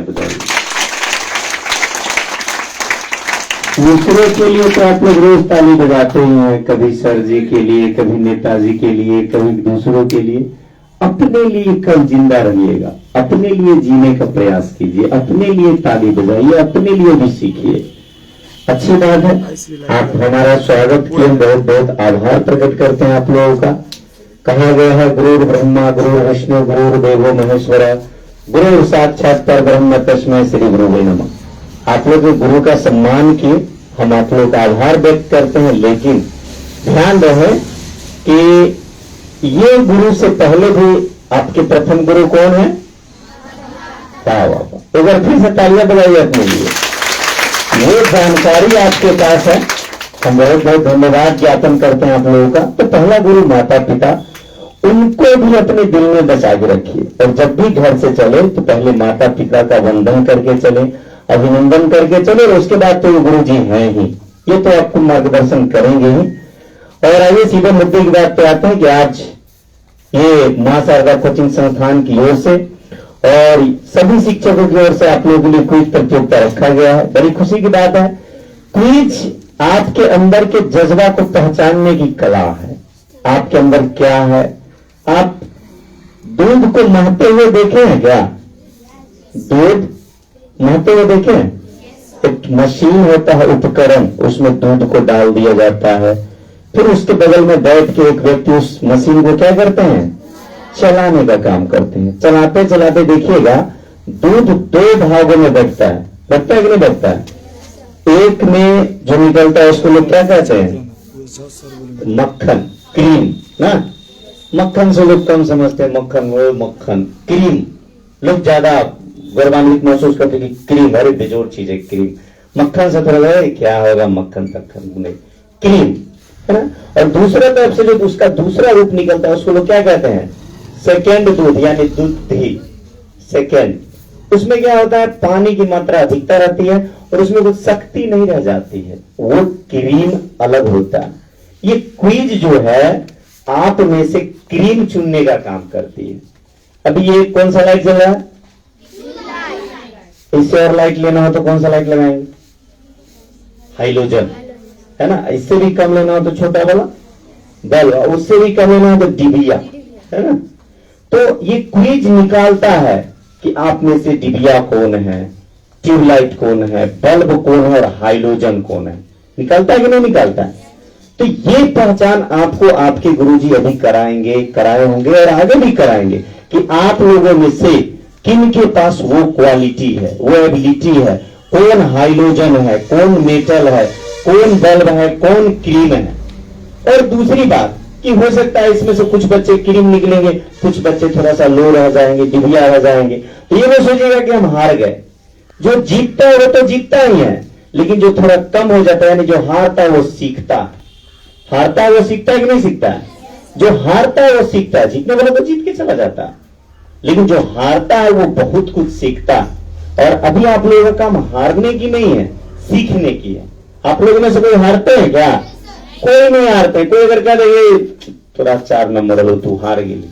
बताइए। दूसरों के लिए तो आप लोग रोज ताली बजाते ही हैं, कभी सर जी के लिए, कभी नेताजी के लिए, कभी दूसरों के लिए। अपने लिए कल जिंदा रहिएगा, अपने लिए जीने का प्रयास कीजिए, अपने लिए ताली बजाइए, अपने लिए भी सीखिए। अच्छी बात है, आप हमारा स्वागत किए, बहुत बहुत आभार प्रकट करते हैं आप लोगों का। कहा गया है गुरु ब्रह्मा गुरु विष्णु गुरु देवो महेश्वर गुरु साक्षात परब्रह्म तस्मै श्री गुरुवे नमः। आप लोग गुरु का सम्मान किए, हम आप लोग का आभार व्यक्त करते हैं, लेकिन ध्यान रहे कि ये गुरु से पहले भी आपके प्रथम गुरु कौन है? वाह, एक बार फिर से तालियां बजाइए अपने लिए। ये जानकारी आपके पास है, हम बहुत बहुत धन्यवाद ज्ञापन करते हैं आप लोगों का। तो पहला गुरु माता पिता, उनको भी अपने दिल में बचा के रखिए, और जब भी घर से चले तो पहले माता पिता का वंदन करके चले, अभिनंदन करके चले, और उसके बाद तो गुरु जी हैं ही, ये तो आपको मार्गदर्शन करेंगे ही। और आइए सीधे मुद्दे की बात पे आते हैं कि आज ये मां शारदा कोचिंग संस्थान की ओर से और सभी शिक्षकों की ओर से आप लोगों के लिए क्विज प्रतियोगिता रखा गया है। बड़ी खुशी की बात है, क्विज आपके अंदर के जज्बा को पहचानने की कला है। आपके अंदर क्या है? आप दूध को महते हुए देखे हैं क्या? दूध महते हुए देखे हैं? एक मशीन होता है, उपकरण, उसमें दूध को डाल दिया जाता है, फिर उसके बगल में बैठ के एक व्यक्ति उस मशीन को क्या करते हैं? चलाने का काम करते हैं। चलाते चलाते देखिएगा दूध दो भागों में बटता है, बटता है कि नहीं बटता है? एक में जो निकलता है उसको लोग क्या कहते हैं? मक्खन, क्रीम ना। मक्खन से लोग कम समझते हैं, मक्खन वो मक्खन, क्रीम लोग ज्यादा गौरवान्वित महसूस करते कि क्रीम, अरे बेजोड़ चीज है क्रीम। मक्खन से थोड़ा क्या होगा, मक्खन तक्खन नहीं, क्रीम है ना। और दूसरा तरफ से जो उसका दूसरा रूप निकलता है उसको लोग क्या कहते हैं? सेकेंड दूध, यानी दूध ही सेकेंड। उसमें क्या होता है? पानी की मात्रा अधिकता रहती है और उसमें कुछ शक्ति नहीं रह जाती है, वो क्रीम अलग होता है। ये क्विज जो है आप में से क्रीम चुनने का काम करती है। अभी ये कौन सा लाइट जल रहा है? इससे और लाइट लेना हो तो कौन सा लाइट लगाएंगे? हाइलोजन है ना। इससे भी कम लेना हो तो छोटा वाला बल्ब, उससे भी कम लेना हो तो डिबिया है ना। तो ये क्विज निकालता है कि आप में से डिबिया कौन है, ट्यूबलाइट कौन है, बल्ब कौन है और हाइलोजन कौन है। निकालता है कि नहीं निकालता है? तो ये पहचान आपको आपके गुरुजी अभी कराएंगे, कराए होंगे और आगे भी कराएंगे कि आप लोगों में से किन के पास वो क्वालिटी है, वो एबिलिटी है, कौन हाइलोजन है, कौन मेटल है, कौन बल्ब है, कौन क्रीम है। और दूसरी बात कि हो सकता है इसमें से कुछ बच्चे क्रीम निकलेंगे, कुछ बच्चे थोड़ा सा लो रह जाएंगे, डिबिया रह जाएंगे, तो ये वो सोचेगा कि हम हार गए। जो जीतता है वो तो जीतता ही है, लेकिन जो थोड़ा कम हो जाता है, यानी जो हारता है वो सीखता है। हारता है वो सीखता है कि नहीं सीखता है? जो हारता है वो सीखता है, जीतने वाला तो जीत के चला जाता है, लेकिन जो हारता है वो बहुत कुछ सीखता है। और अभी आप लोगों का काम हारने की नहीं है, सीखने की है। आप लोगों में से कोई हारते हैं क्या? कोई नहीं हारते। कोई अगर कह दे थोड़ा 4 नंबर लो तू हार गई,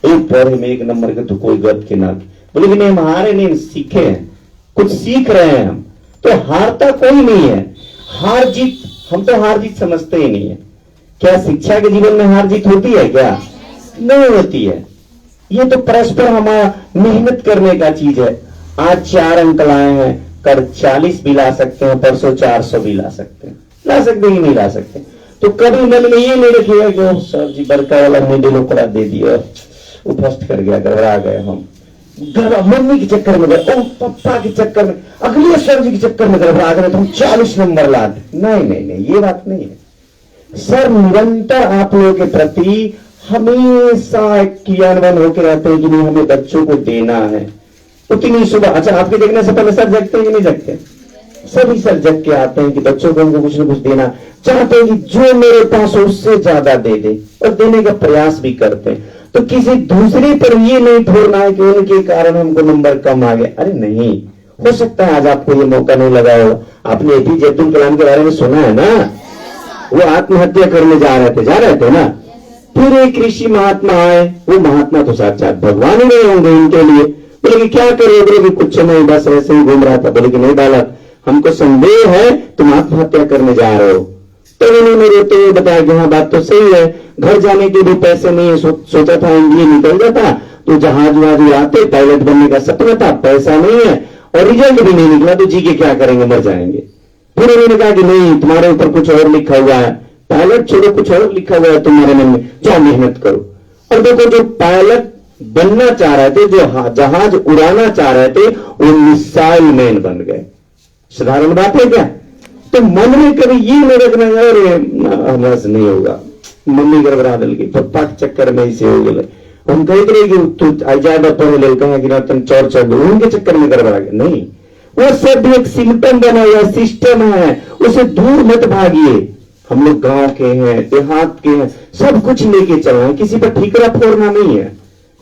एक पौधे में 1 नंबर के तू कोई गद के ना, बोले कि नहीं हम हारे नहीं, सीखे हैं, कुछ सीख रहे हैं हम। तो हारता कोई नहीं है। हार जीत, हम तो हार जीत समझते ही नहीं है। क्या शिक्षा के जीवन में हार जीत होती है क्या? नहीं होती है। ये तो परस्पर हमारा मेहनत करने का चीज है। आज 4 अंक लाए हैं, कल 40 भी ला सकते हैं, परसों 400 भी ला सकते हैं। ला सकते ही नहीं ला सकते। तो कभी मन में ये नहीं रखिएगा कि सर जी बड़का वाला मेडल ओकरा दे दिया, वो फर्स्ट कर गया, घबरा गए हम, मम्मी के चक्कर में गए, ओ पापा के चक्कर में, अगले सर जी के चक्कर में घबरा गए तो हम 40 नंबर ला दे। नहीं नहीं नहीं, ये बात नहीं है। सर निरंतर आप लोगों के प्रति हमेशा क्रियान्वयन होकर रहते हैं कि नहीं हमें बच्चों को देना है। उतनी सुबह, अच्छा आपके देखने से पहले सर जगते हैं कि नहीं जगते? सभी सर जग के आते हैं कि बच्चों को उनको कुछ न कुछ देना चाहते हैं, कि जो मेरे पास हो उससे ज्यादा दे दे, और देने का प्रयास भी करते हैं। तो किसी दूसरे पर ये नहीं छोड़ना है कि उनके कारण हमको नंबर कम आ गए। अरे नहीं, हो सकता है आज आपको ये मौका नहीं लगा होगा। आपने एपीजे अब्दुल कलाम के बारे में सुना है ना, वो आत्महत्या करने जा रहे थे ना। फिर एक ऋषि महात्मा आए, वो महात्मा तो साक्षात भगवान ही नहीं होंगे इनके लिए, बोले कि क्या करे, बोले कि कुछ नहीं, बस ऐसे ही घूम रहा था। बोले कि नहीं बालक, हमको संदेह है तुम आत्महत्या करने जा रहे हो। तो उन्होंने रोते हुए बताया कि हाँ बात तो सही है, घर जाने के भी पैसे नहीं है, सोचा था इंडिया निकल जाता तो जहाज वहाज उड़ाते, पायलट बनने का सपना था, पैसा नहीं है और रिजल्ट भी नहीं निकला, तो जी के क्या करेंगे, मर जाएंगे। फिर उन्होंने कहा कि नहीं, तुम्हारे ऊपर कुछ और लिखा हुआ है, पायलट छोड़ो, कुछ और लिखा हुआ है तुम्हारे मन में, जाओ मेहनत करो। और देखो, जो पायलट बनना चाह रहे थे, जो जहाज उड़ाना चाह रहे थे, वो मिसाइल मैन बन गए। साधारण बात है क्या? तो मन में कभी ये नहीं रखना, अरे हमारे से नहीं होगा, मम्मी गड़बड़ा दिल की, पप्पा के चक्कर में इसे हो गए, हम कहते रहे कि तू ज्यादा पढ़े ले, कहें कि ना तुम चौर चढ़ दो, उनके चक्कर में गड़बड़ा गए। नहीं, वो सब भी एक सिम्टम बना हुआ सिस्टम है, उसे दूर मत भागिए। हम लोग गांव के हैं, देहात के हैं, सब कुछ लेके चल रहे हैं, किसी पर ठीकरा फोड़ना नहीं है।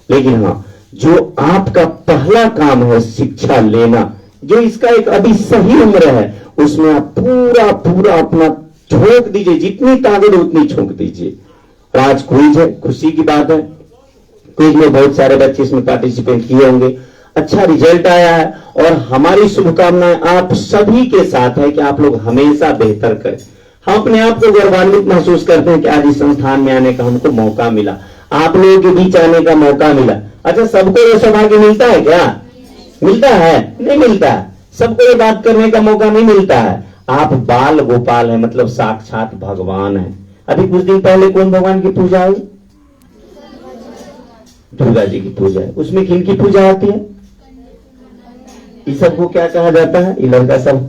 लेकिन हाँ, जो आपका पहला काम है शिक्षा लेना, जो इसका एक अभी सही उम्र है, उसमें आप पूरा पूरा अपना झोंक दीजिए, जितनी ताकत उतनी झोंक दीजिए। और आज क्विज है, खुशी की बात है, क्विज में बहुत सारे बच्चे इसमें पार्टिसिपेट किए होंगे, अच्छा रिजल्ट आया है और हमारी शुभकामनाएं आप सभी के साथ है कि आप लोग हमेशा बेहतर करें। हम अपने आप को गौरवान्वित महसूस करते हैं कि आज इस संस्थान में आने का हमको मौका मिला, आप लोगों के बीच आने का मौका मिला। अच्छा, सबको ये सौभाग्य मिलता है क्या? मिलता है? नहीं मिलता है। सबको ये बात करने का मौका नहीं मिलता है। आप बाल गोपाल है, मतलब साक्षात भगवान है। अभी कुछ दिन पहले कौन भगवान की पूजा हुई? दुर्गा जी की पूजा है। उसमें किन की पूजा होती है? इस सबको क्या कहा जाता है? ये लड़का सब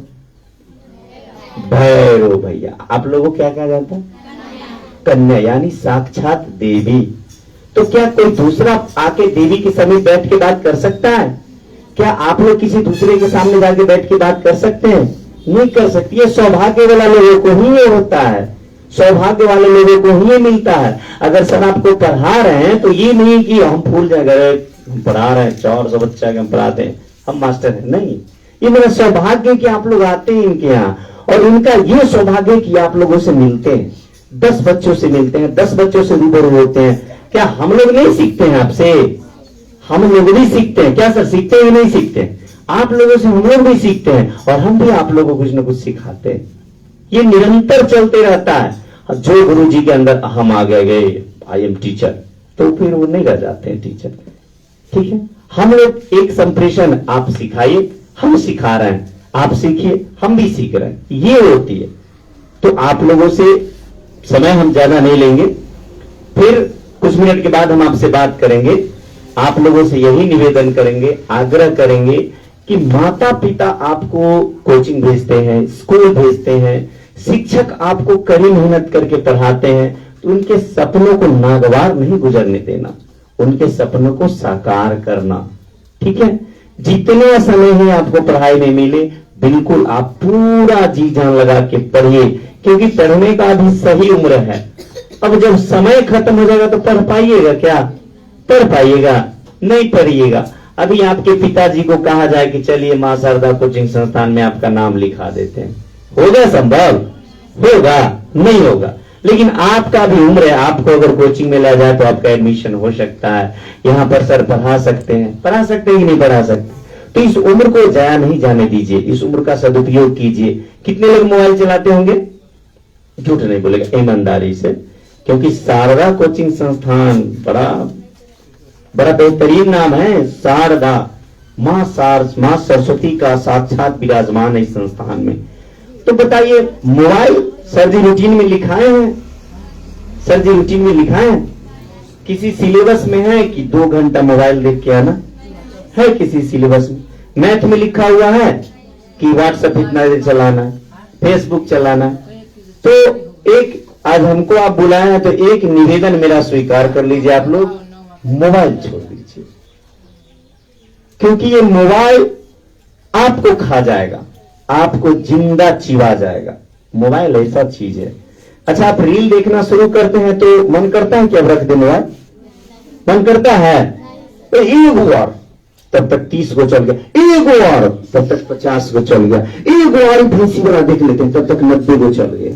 भैरव भैया। आप लोगों को क्या कहा जाता है? कन्या, यानी साक्षात देवी। तो क्या कोई दूसरा आके देवी के समीप बैठ के बात कर सकता है? क्या आप लोग किसी दूसरे के सामने जाके बैठ के बात कर सकते हैं? नहीं कर सकती। ये सौभाग्य वाला लोगों को ही ये होता है, सौभाग्य वाले लोगों को ही ये मिलता है। अगर सर आपको पढ़ा रहे हैं तो ये नहीं कि हम भूल जाए, हम पढ़ा रहे हैं 400 बच्चा के हम पढ़ाते हैं, हम मास्टर हैं, नहीं। ये मेरा सौभाग्य कि आप लोग आते हैं इनके यहाँ, और इनका ये सौभाग्य कि आप लोगों से मिलते हैं, 10 बच्चों से मिलते हैं, 10 बच्चों से रूबरू होते हैं। क्या हम लोग नहीं सीखते हैं आपसे? हम लोग भी सीखते हैं। क्या सर सीखते हैं? नहीं सीखते हैं। आप लोगों से हम लोग भी सीखते हैं और हम भी आप लोगों को कुछ ना कुछ सिखाते हैं। ये निरंतर चलते रहता है। जो गुरु जी के अंदर हम आ गए आई एम टीचर, तो फिर वो नहीं रह जाते हैं टीचर। ठीक है, हम लोग एक संप्रेषण, आप सिखाइए, हम सिखा रहे हैं, आप सीखिए, हम भी सीख रहे हैं, ये होती है। तो आप लोगों से समय हम ज्यादा नहीं लेंगे, फिर कुछ मिनट के बाद हम आपसे बात करेंगे। आप लोगों से यही निवेदन करेंगे, आग्रह करेंगे कि माता पिता आपको कोचिंग भेजते हैं, स्कूल भेजते हैं, शिक्षक आपको कड़ी मेहनत करके पढ़ाते हैं, तो उनके सपनों को नागवार नहीं गुजरने देना, उनके सपनों को साकार करना। ठीक है, जितने समय ही आपको पढ़ाई में मिले, बिल्कुल आप पूरा जी जान लगा के पढ़िए, क्योंकि पढ़ने का भी सही उम्र है। अब जब समय खत्म हो जाएगा तो पढ़ पाइएगा क्या? पढ़ पाइएगा? नहीं पढ़िएगा। अभी आपके पिताजी को कहा जाए कि चलिए मां शारदा कोचिंग संस्थान में आपका नाम लिखा देते हैं, होगा संभव? होगा? नहीं होगा। लेकिन आपका भी उम्र है, आपको अगर कोचिंग में ले जाए तो आपका एडमिशन हो सकता है। यहाँ पर सर पढ़ा सकते हैं, पढ़ा सकते हैं कि नहीं पढ़ा सकते? तो इस उम्र को जाया नहीं जाने दीजिए, इस उम्र का सदुपयोग कीजिए। कितने लोग मोबाइल चलाते होंगे? झूठ नहीं बोलेगा, ईमानदारी से, क्योंकि शारदा कोचिंग संस्थान बड़ा बेहतरीन नाम है। शारदा, मां सरस्वती का साक्षात विराजमान है इस संस्थान में। तो बताइए, मोबाइल सर जी रूटीन में लिखाए हैं? सर जी रूटीन में लिखाए हैं? किसी सिलेबस में है कि 2 घंटा मोबाइल देख के आना है? किसी सिलेबस में? मैथ में लिखा हुआ है कि व्हाट्सएप इतना देर चलाना है, फेसबुक चलाना है? तो एक आज हमको आप बुलाए हैं, तो एक निवेदन मेरा स्वीकार कर लीजिए, आप लोग मोबाइल छोड़ दीजिए, क्योंकि ये मोबाइल आपको खा जाएगा, आपको जिंदा चिवा जाएगा। मोबाइल ऐसा चीज है। अच्छा, आप रील देखना शुरू करते हैं तो मन करता है कि अब रख दे मोबाइल? मन करता है? तो एक और तब तक 30 को चल गया, एक और तब तक 50 को चल गया, एक और भैंसी वाला देख लेते हैं तब तक 90 को चल गया।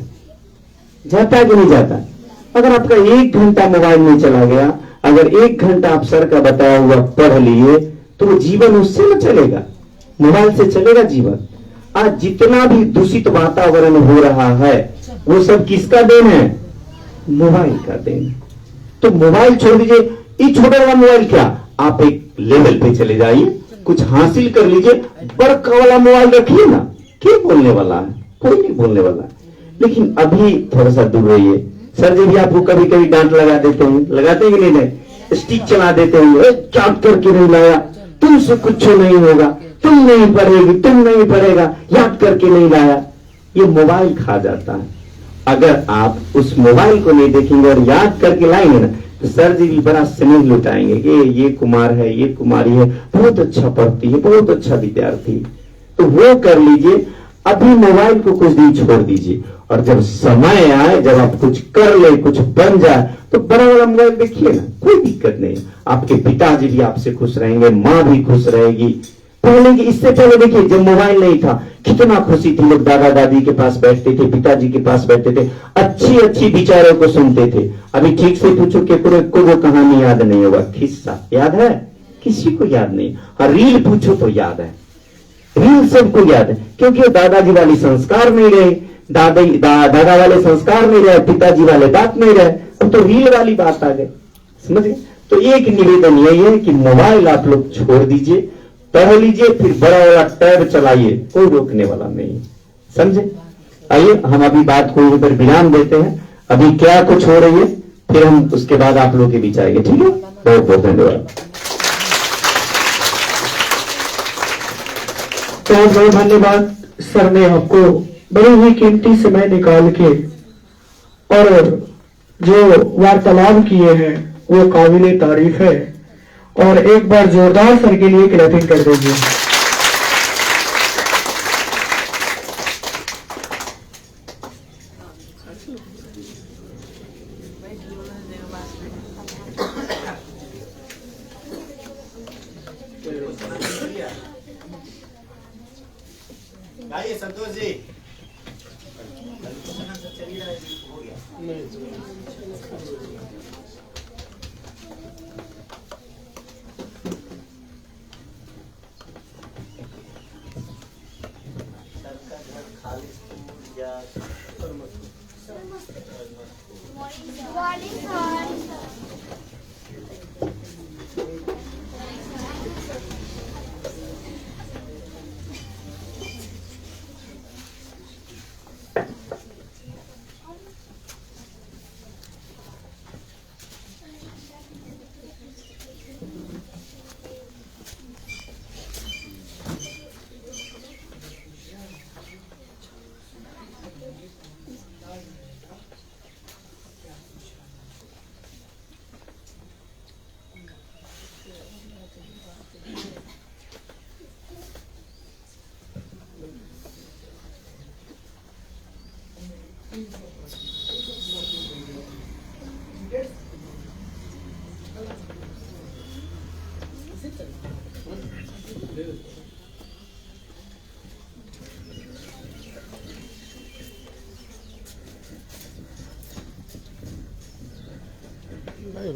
जाता है कि नहीं जाता? अगर आपका 1 घंटा मोबाइल में चला गया, अगर 1 घंटा आप सर का बताया हुआ पढ़ लिए, तो वो जीवन उससे न चलेगा, मोबाइल से चलेगा जीवन। आज जितना भी दूषित वातावरण हो रहा है वो सब किसका देन है? मोबाइल का देन है। तो मोबाइल छोड़ दीजिए, ये छोटा वाला मोबाइल क्या, आप एक लेवल पे चले जाइए, कुछ हासिल कर लीजिए, बड़ा वाला मोबाइल रखिए ना, क्या बोलने वाला है? कोई नहीं बोलने वाला है। लेकिन अभी थोड़ा सा दूर रहिए। सर जी भी आपको कभी कभी डांट लगा देते हैं, लगाते हैं कि नहीं? स्टिक चला देते हैं, चाट करके नहीं लाया, तुमसे कुछ नहीं होगा, तुम नहीं पढ़ेगी, तुम नहीं पढ़ेगा, याद करके नहीं लाया। ये मोबाइल खा जाता है। अगर आप उस मोबाइल को नहीं देखेंगे और याद करके लाएंगे ना, तो सर जी भी बड़ा स्नेह लुटाएंगे कि ये कुमार है, ये कुमारी है, बहुत अच्छा पढ़ती है, बहुत अच्छा विद्यार्थी। तो वो कर लीजिए। अभी मोबाइल को कुछ दिन छोड़ दीजिए, और जब समय आए, जब आप कुछ कर ले, कुछ बन जाए, तो बड़ा वाला मोबाइल देखिए ना, कोई दिक्कत नहीं। आपके पिताजी भी आपसे खुश रहेंगे, माँ भी खुश रहेगी। पहले की, इससे पहले देखिए जब मोबाइल नहीं था कितना खुशी थी, लोग दादा दादी के पास बैठते थे, पिताजी के पास बैठते थे, अच्छी अच्छी विचारों को सुनते थे। अभी ठीक से पूछो कि पूरे को वो कहानी याद नहीं होगा, किस्सा याद है? किसी को याद नहीं। हाँ, रील पूछो तो याद है, रील सबको याद है, क्योंकि वो दादाजी वाली संस्कार नहीं रहे, दादा वाले संस्कार नहीं रहे, पिताजी वाले बात नहीं रहे, अब तो रील वाली बात आ गई, समझ गए? तो एक निवेदन यही है कि मोबाइल आप लोग छोड़ दीजिए, पढ़ लीजिए, फिर बड़ा वाला टैब चलाइए, कोई रोकने वाला नहीं, समझे? आइए हम अभी बात को ऊपर विराम देते हैं। अभी क्या कुछ हो रही है, फिर हम उसके बाद आप लोग के बीच आएंगे, ठीक है? बहुत बहुत धन्यवाद। बहुत बहुत धन्यवाद। सर ने आपको बड़ी ही कीमती समय निकाल के और जो वार्तालाप किए हैं वो काबिले तारीफ है, और एक बार जोरदार सर के लिए क्लैपिंग कर दीजिए। आइए संतोष जी।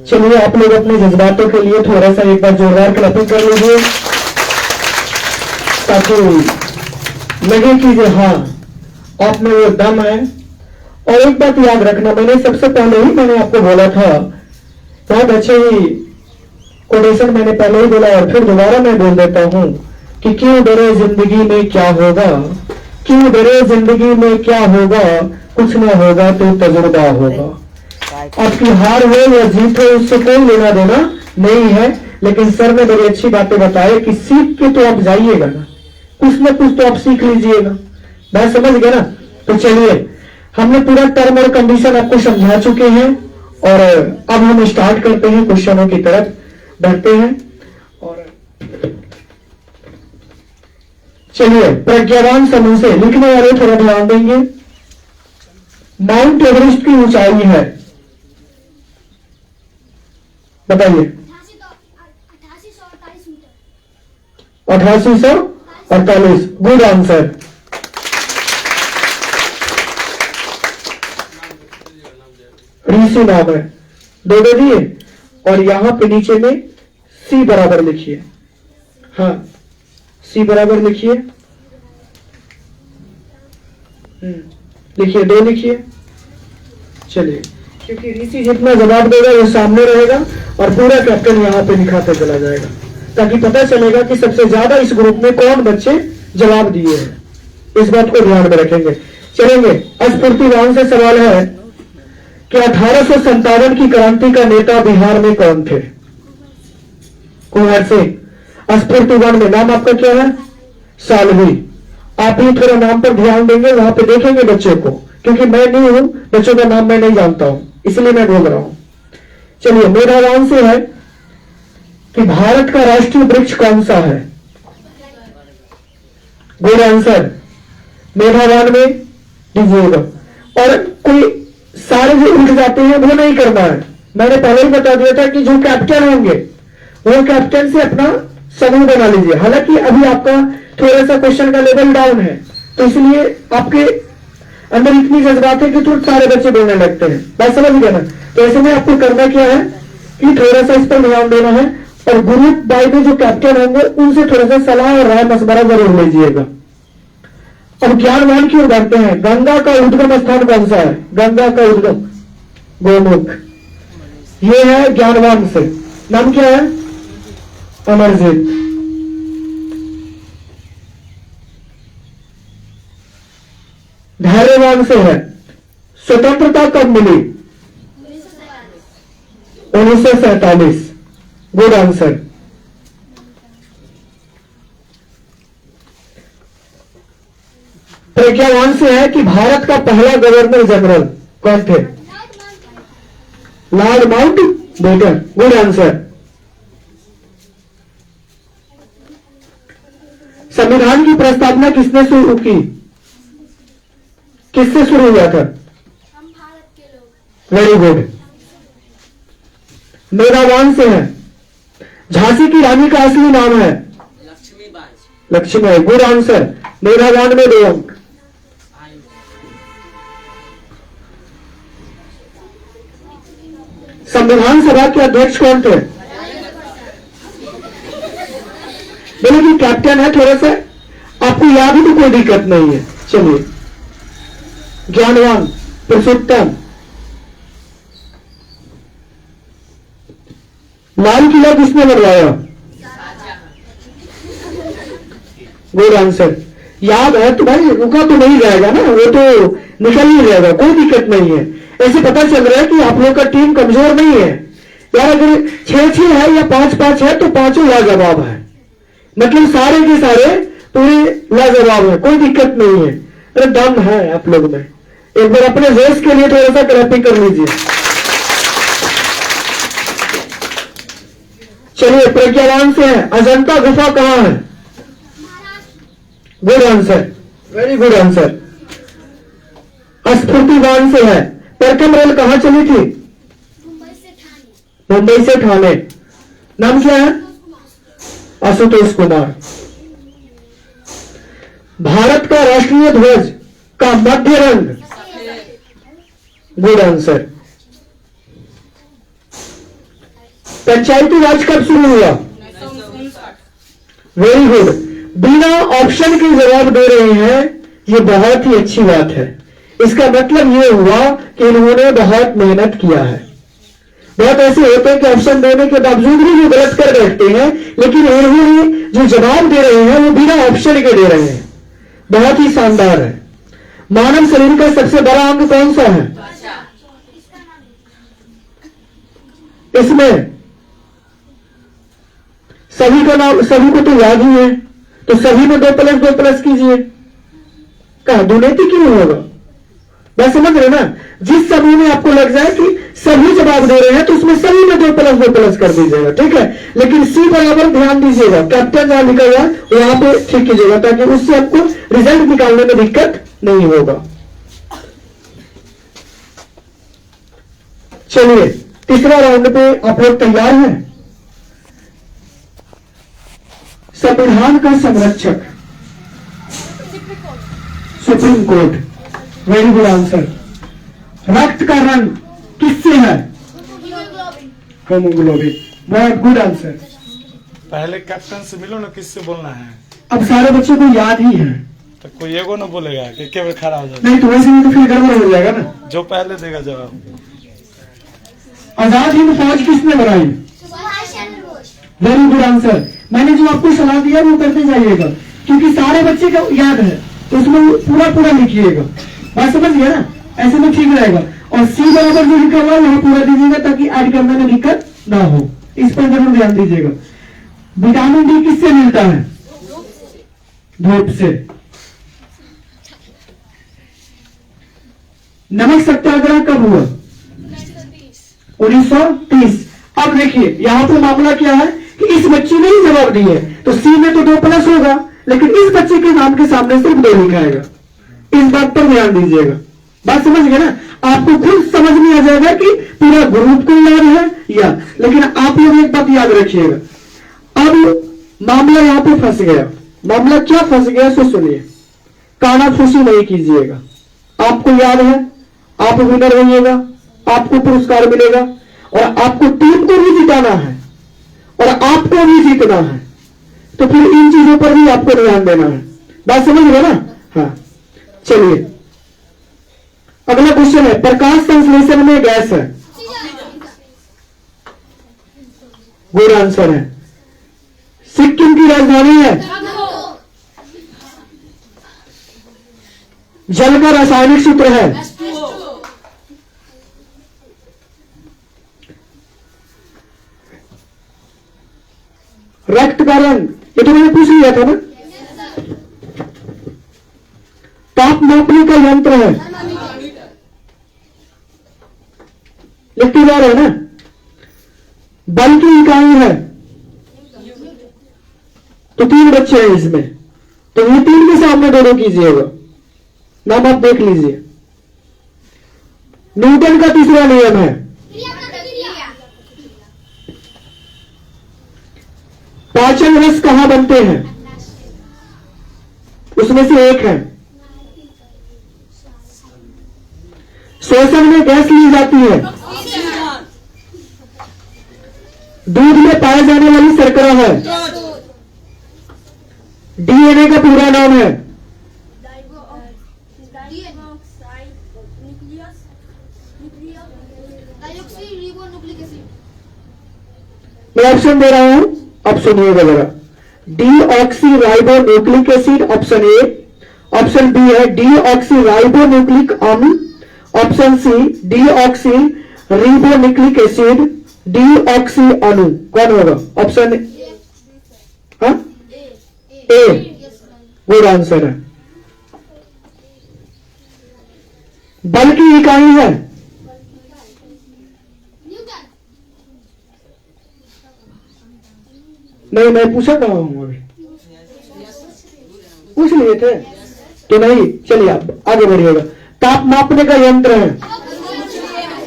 चलिए आप लोग अपने जज्बातों के लिए थोड़ा सा एक बार जोरदार क्लैपिंग कर लीजिए, ताकि लगे कि जो हाँ आप में वो दम है। और एक बात याद रखना, मैंने सबसे पहले ही मैंने आपको बोला था, बहुत अच्छे ही कोटेशन मैंने पहले ही बोला और फिर दोबारा मैं बोल देता हूं कि क्यों डरे जिंदगी में क्या होगा, क्यों डरे जिंदगी में क्या होगा, कुछ ना होगा तो तजुर्बा होगा। आपकी हार हो या जीत हो उससे कोई लेना देना नहीं है, लेकिन सर ने बड़ी अच्छी बातें बताई कि सीख के तो आप जाइएगा ना, कुछ ना कुछ तो आप सीख लीजिएगा। बात समझ गए ना? तो चलिए, हमने पूरा टर्म और कंडीशन आपको समझा चुके हैं और अब हम स्टार्ट करते हैं, क्वेश्चनों की तरफ बढ़ते हैं। और चलिए, प्रज्ञावान समूह से लिखने वाले थोड़ा ध्यान देंगे। माउंट एवरेस्ट की ऊंचाई है, बताइए। 8848। Good answer. ऋषि नाम है, दो दे दिए, और यहां पे नीचे में सी बराबर लिखिए। हाँ, सी बराबर लिखिए। लिखिए, 2 लिखिए। चलिए, क्योंकि ऋषि जितना जवाब देगा वो सामने रहेगा और पूरा कैप्टन यहाँ पे लिखाते चला जाएगा, ताकि पता चलेगा कि सबसे ज्यादा इस ग्रुप में कौन बच्चे जवाब दिए हैं। इस बात को ध्यान में रखेंगे। चलेंगे, स्फूर्तिवान से सवाल है कि 1857 की क्रांति का नेता बिहार में कौन थे? कुंवर सिंह। स्फूर्तिवान में नाम आपका क्या है? सालवी। आप भी थोड़ा नाम पर ध्यान देंगे, वहां पे देखेंगे बच्चों को, क्योंकि मैं नहीं हूं, बच्चों का नाम मैं नहीं जानता हूं, इसलिए मैं बोल रहा हूं। चलिए, मेधावान से है कि भारत का राष्ट्रीय वृक्ष कौन सा है? Good answer. मेधावान में दीजिएगा। और कोई सारे जो उठ जाते हैं वो नहीं करना है। मैंने पहले ही बता दिया था कि जो कैप्टन होंगे वो कैप्टन से अपना समूह बना लीजिए। हालांकि अभी आपका थोड़ा सा क्वेश्चन का लेवल डाउन है, तो इसलिए आपके अंदर इतनी जज्बात है कि तुरंत सारे बच्चे बोलने लगते हैं। बात समझ गए ना? तो ऐसे में आपको करना क्या है कि थोड़ा सा इस पर ध्यान देना है, और ग्रुप बाई में जो कैप्टन होंगे उनसे थोड़ा सा सलाह और राय मशवरा जरूर लीजिएगा। अब ज्ञानवान की ओर बढ़ते हैं। गंगा का उद्गम स्थान कौन सा है? गंगा का उद्गम गोमुख। ये है ज्ञानवान से। नाम क्या है? अमरजीत। धैर्यवान से है, स्वतंत्रता कब मिली? 1947। Good answer. प्रज्ञावान से है कि भारत का पहला गवर्नर जनरल कौन थे? Lord Mountbatten. Good answer. संविधान की प्रस्तावना किसने शुरू की? किससे शुरू हुआ था? हम भारत के लोग। Very good. मेधावान से है, झांसी की रानी का असली नाम है? लक्ष्मीबाई। लक्ष्मीबाई। Good answer. मेधावान में 2 अंक। संविधान सभा के अध्यक्ष कौन थे? बोले कि कैप्टन है, थोड़ा सा आपको याद ही तो कोई दिक्कत नहीं है। चलिए, ज्ञानवान पुरुषोत्तम। लाल किला किसने बनवाया? Good answer. याद है तो भाई रुका तो नहीं जाएगा ना, वो तो निकल ही जाएगा, कोई दिक्कत नहीं है। ऐसे पता चल रहा है कि आप लोग का टीम कमजोर नहीं है यार। अगर 6-6 है या 5-5 है तो पांचों लाजवाब है, मतलब सारे के सारे पूरे लाजवाब है, कोई दिक्कत नहीं है। अरे दम है आप लोग में। एक बार अपने जोश के लिए थोड़ा सा क्लैपिंग कर लीजिए। चलिए, प्रज्ञावान से है, अजंता गुफा कहां है? Good answer. Very good answer. स्फूर्तिवान से है, प्रथम रेल कहां चली थी? मुंबई से ठाणे। मुंबई से ठाणे। नाम क्या है? आशुतोष कुमार। भारत का राष्ट्रीय ध्वज का मध्य रंग? Good answer. पंचायती राज कब शुरू हुआ? Very good. बिना ऑप्शन के जवाब दे रहे हैं, ये बहुत ही अच्छी बात है। इसका मतलब ये हुआ कि इन्होंने बहुत मेहनत किया है। बहुत ऐसे होते हैं कि ऑप्शन देने के बावजूद भी वो गलत कर बैठते हैं, लेकिन इन्होंने जो जवाब दे रहे हैं वो बिना ऑप्शन के दे रहे हैं, बहुत ही शानदार है। मानव शरीर का सबसे बड़ा अंग कौन सा है? इसमें सभी का नाम, सभी को तो याद ही है, तो सभी में 2+2+ कीजिए। कहा दुनेती क्यों होगा? बस समझ रहे ना? जिस समूह में आपको लग जाए कि सभी जवाब दे रहे हैं तो उसमें सभी में 2+2+ कर दीजिएगा, ठीक है। लेकिन सी बराबर ध्यान दीजिएगा, कैप्टन जहां लिखा हुआ है वहां पे ठीक कीजिएगा, ताकि उससे आपको रिजल्ट निकालने में दिक्कत नहीं होगा। चलिए, तीसरा राउंड पे आप लोग तैयार हैं? संविधान का संरक्षक supreme court. Very good answer. रक्त का रंग किससे है? हीमोग्लोबिन। होमोग्लोबिन। बहुत गुड आंसर। पहले कैप्टन से मिलो ना, किससे बोलना है? अब सारे बच्चों को याद ही है, तो कोई एगो ना बोलेगा कि केवल खड़ा हो जाए। नहीं तो वैसे में तो फिर गड़बड़ हो जाएगा ना। जो पहले देगा जवाब। आजाद हिंद फौज किसने बनाई? Subhash Chandra Bose. Very good answer. मैंने जो आपको सलाह दिया वो करते जाइएगा, क्योंकि सारे बच्चे को याद है, तो उसमें पूरा पूरा लिखिएगा। बात समझ गया ना? ऐसे में ठीक रहेगा। और सी बराबर जो लिखा हुआ है वहाँ पूरा दीजिएगा, ताकि ऐड करने में दिक्कत ना हो। इस पर जरूर ध्यान दीजिएगा। विटामिन डी किससे मिलता है? धूप से। नमक सत्याग्रह कब हुआ? 1930। अब देखिए यहाँ पे मामला क्या है कि इस बच्ची ने ही जवाब दी है, तो सी में तो 2+ होगा, लेकिन इस बच्चे के नाम के सामने सिर्फ 2 लिखाएगा। इस बात पर ध्यान दीजिएगा। बात समझ गए ना? आपको खुद समझ में आ जाएगा कि पूरा ग्रुप को याद है या, लेकिन आप लोग एक बात याद रखिएगा। अब मामला यहाँ पे फंस गया। मामला क्या फंस गया सो सुनिए। कानाफूसी नहीं कीजिएगा। आपको याद है, आप विनर बनिएगा, आपको पुरस्कार मिलेगा, और आपको टीम को भी जिताना है और आपको भी जीतना है। तो फिर इन चीजों पर भी आपको ध्यान देना है। बात समझ रहे ना? हाँ, चलिए अगला क्वेश्चन है, प्रकाश संश्लेषण में गैस है। गुड आंसर है। सिक्किम की राजधानी है। जल का रासायनिक सूत्र है। रक्त का रंग, ये तो मैंने पूछ लिया था ना। ताप मापने का यंत्र है। लिखते जा रहे हैं ना। बल की इकाई है। तो 3 बच्चे हैं इसमें, तो ये 3 के सामने दोनों कीजिएगा। नाम आप देख लीजिए। न्यूटन का तीसरा नियम है। पाचन रस कहां बनते हैं? उसमें से एक है। श्वसन में गैस ली जाती है। दूध में पाए जाने वाली शर्करा है। डीएनए का पूरा नाम है। मैं ऑप्शन दे रहा हूं, अब सुनिएगा जरा। Deoxyribonucleic acid option A, option B है डीऑक्सीराइबोन्यूक्लिक अम्ल, option C deoxy ribonucleic acid, deoxy अणु। कौन होगा? ऑप्शन ए गुड आंसर है। बल की इकाई है। नहीं, मैं पूछा कहा हूं अभी, पूछ लिए थे तो नहीं। चलिए आप आगे बढ़िएगा। ताप मापने का यंत्र है,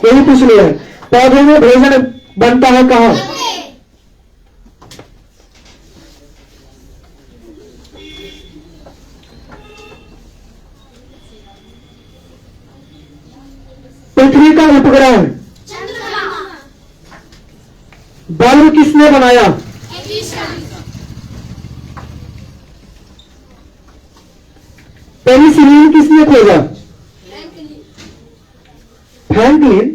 यही पूछ लिया है। पौधे में भोजन बनता है कहां? पृथ्वी का उपग्रह है। बल्ब किसने बनाया? पेनिसिलिन किसने खोजा? Franklin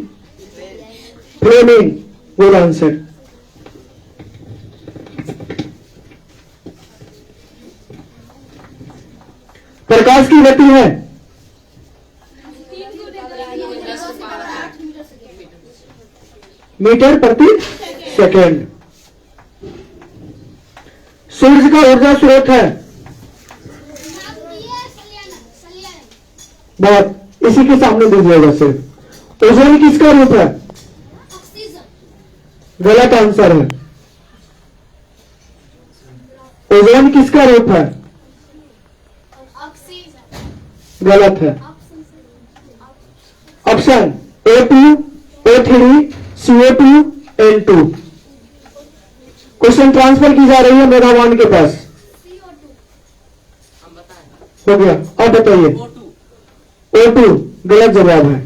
Fleming. Good answer. प्रकाश की गति है मीटर प्रति सेकेंड। सूर्य का ऊर्जा स्रोत है। बहुत, इसी के सामने दीजिएगा सिर्फ। ओजोन किसका रूप है? गलत आंसर है। ओजोन किसका रूप है? गलत है। Option O2, O3, CO2, N2। Question transfer की जा रही है मेधावान के पास। हो गया, अब बताइए। O2 गलत जवाब है।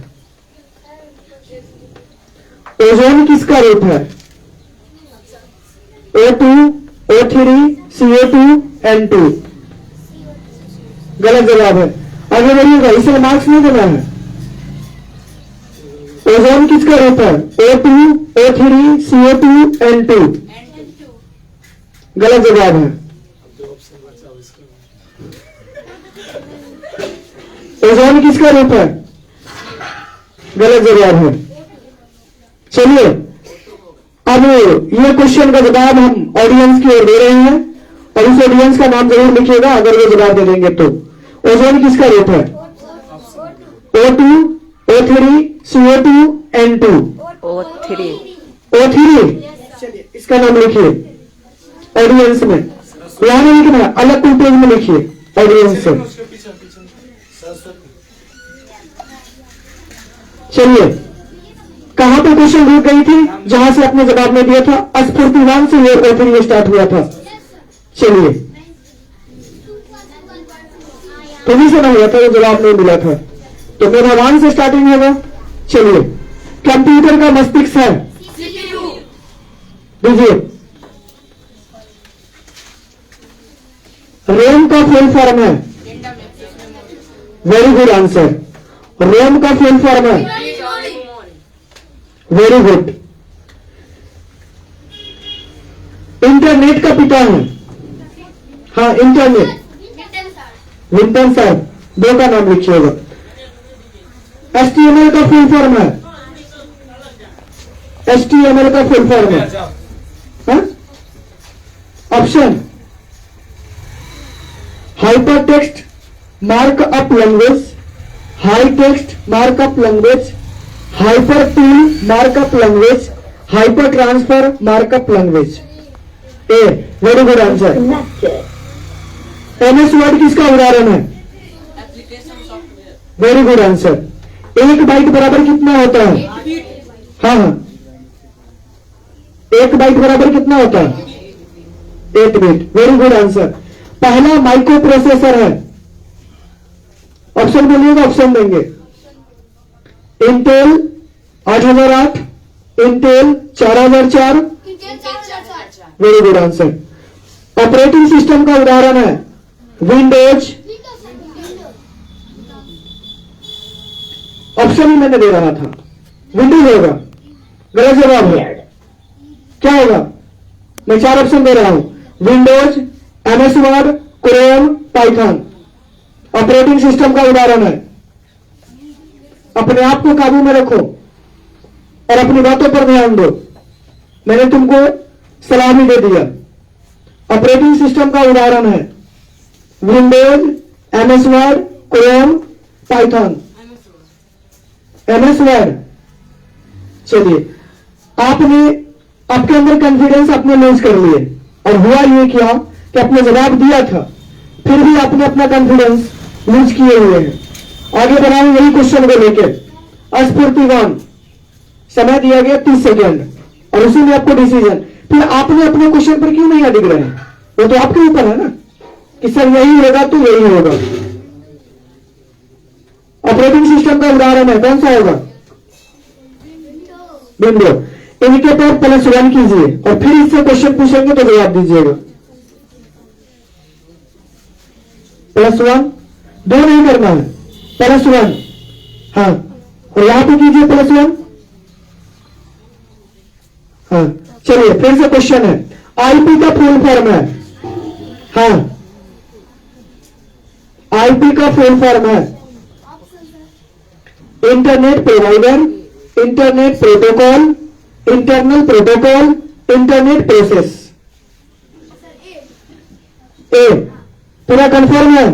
ओजोन किसका रूप है? O2, O3 CO2 N2। गलत जवाब है। आगे बढ़िएगा, इसे मार्क्स नहीं देना है। ओजोन किसका रूप है? O2 O3 CO2 N2। गलत जवाब है। ओजोन किसका रूप है? गलत जवाब है। चलिए अब ये क्वेश्चन का जवाब हम ऑडियंस की ओर दे रहे हैं और उस ऑडियंस का नाम जरूर लिखिएगा अगर वो जवाब दे देंगे तो। ओजोन किसका रूप है? O2 O3 CO2 N2। O3 O3। चलिए इसका नाम लिखिए ऑडियंस में, यहां नहीं लिखना, अलग कोई पेज में लिखिए ऑडियंस से। चलिए कहां पे क्वेश्चन रुक गई थी? जहां से आपने जवाब नहीं दिया था, अस्फूर्तिवान से ये O3 स्टार्ट हुआ था। चलिए तुम्ही से नहीं हुआ था, वो जवाब नहीं मिला था, तो मेधावान से स्टार्टिंग होगा। चलिए कंप्यूटर का मस्तिष्क है, दीजिए। रैम का फुल फॉर्म है, वेरी गुड आंसर। रैम का फुल फॉर्म है, वेरी गुड। इंटरनेट का पिता है, हाँ इंटरनेट, विंटन साहब, दो का नाम लिखिएगा। HTML का फुल फॉर्म है, HTML का फुल फॉर्म है, हाँ? Option hyper text markup language, high text markup language, hyper tool markup language, hyper transfer markup language. A, very good answer. MS word किसका उदाहरण है? Application software. Very good answer. 1 byte बराबर कितना होता है? हाँ हाँ, 1 बाइट बराबर कितना होता है? 8 बिट। Very good answer. पहला माइक्रो प्रोसेसर है, ऑप्शन बोलिएगा, ऑप्शन देंगे। Intel 8008, Intel 4004। Very good answer. Operating system का उदाहरण है विंडोज, ऑप्शन ही मैंने दे रहा था, विंडोज होगा। गलत जवाब है, क्या होगा? मैं 4 ऑप्शन दे रहा हूं, Windows, MS word, Chrome, Python. Operating system का उदाहरण है। अपने आप को काबू में रखो और अपनी बातों पर ध्यान दो, मैंने तुमको सलाह भी दे दिया। ऑपरेटिंग सिस्टम का उदाहरण है Windows, MS word, Chrome, Python. MS word. चलिए आपने, आपके अंदर कॉन्फिडेंस आपने लूज कर लिए और हुआ ये क्या कि आपने जवाब दिया था फिर भी आपने अपना कॉन्फिडेंस लूज किए हुए हैं। आगे बढ़ाएं यही क्वेश्चन को लेकर। अस्फूर्तिवान, समय दिया गया 30 सेकेंड और उसी में आपको डिसीजन। फिर आपने अपने क्वेश्चन पर क्यों नहीं अडिग रहे हैं? वो तो आपके ऊपर है ना कि सर यही होगा तो यही होगा। ऑपरेटिंग सिस्टम का उदाहरण है, कौन सा होगा? विंडो। इनके पर +1 कीजिए और फिर इससे क्वेश्चन पूछेंगे तो जवाब दीजिएगा। +1, 2 नहीं करना है, +1। हाँ, और यहां पे कीजिए +1। हाँ, चलिए फिर से क्वेश्चन है, IP का फुल फॉर्म है। हाँ, IP का फुल फॉर्म है internet provider, internet protocol, internal protocol, internet process. ए पूरा कंफर्म है?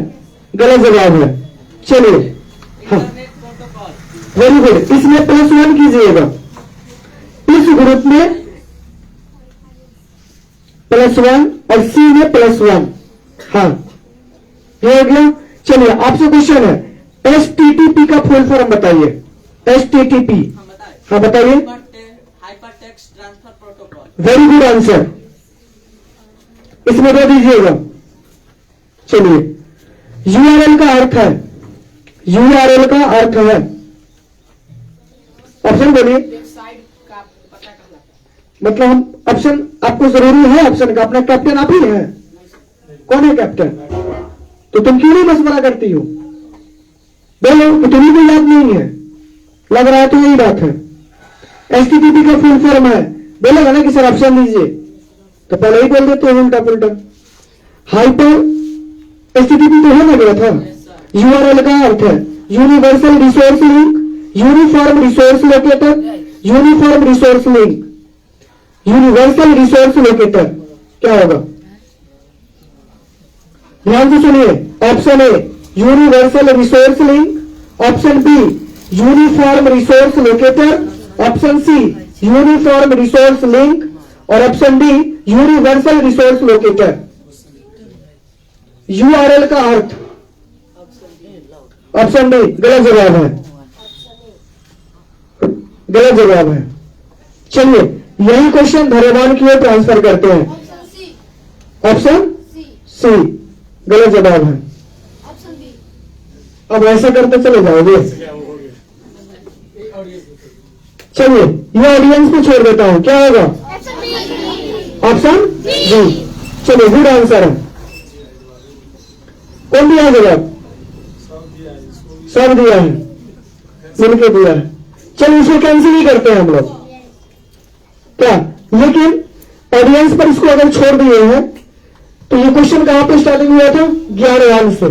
गलत जवाब है। चलिए हाँ, इंटरनेट प्रोटोकॉल। Very good. इसमें +1 कीजिएगा, इस ग्रुप में +1 और C में +1। हाँ, ये हो गया। चलिए आपसे क्वेश्चन है, HTTP का फुल फॉर्म बताइए। HTTP, हम बताएं। हाँ बताइए। Hyper text transfer protocol. Very good answer, इसमें दे दीजिएगा। चलिए URL का अर्थ है, URL का अर्थ है, ऑप्शन बोलिए। वेबसाइट का पता कहलाता मतलब हम ऑप्शन आपको जरूरी है ऑप्शन का, अपना कैप्टन आप ही है। कौन है कैप्टन? तो तुम क्यों नहीं मशवरा करती हो? बोलो कि तुम्हें को याद नहीं है, लग रहा है तो यही बात है। एचटीटीपी का फुल फॉर्म है, बोलेगा ना कि सर ऑप्शन दीजिए, तो पहले ही बोल देते हैं उल्टा पुल्टा। हाइपर एचटीटीपी तो है ना गया था। यूआरएल का अर्थ है universal resource link, uniform resource locator, uniform resource link, universal resource locator. क्या होगा? ध्यान से सुनिए। Option A universal resource link, option B uniform resource locator, option C uniform resource link और option D universal resource locator. URL का अर्थ option D गलत जवाब है, गलत जवाब है। चलिए यही क्वेश्चन धैर्यवान की ओर ट्रांसफर करते हैं। ऑप्शन सी गलत जवाब है। अब ऐसा करते चले जाओगे। चलिए ये ऑडियंस को छोड़ देता हूं, क्या होगा? Option B. चलिए गुड आंसर है। कौन दिया जवाब? सब दिया है, मिलकर दिया है। चलिए इसे कैंसिल ही करते हैं हम लोग क्या, लेकिन ऑडियंस पर इसको अगर छोड़ दिए हैं तो ये क्वेश्चन कहां पे स्टार्टिंग हुआ था? ज्ञानवान से।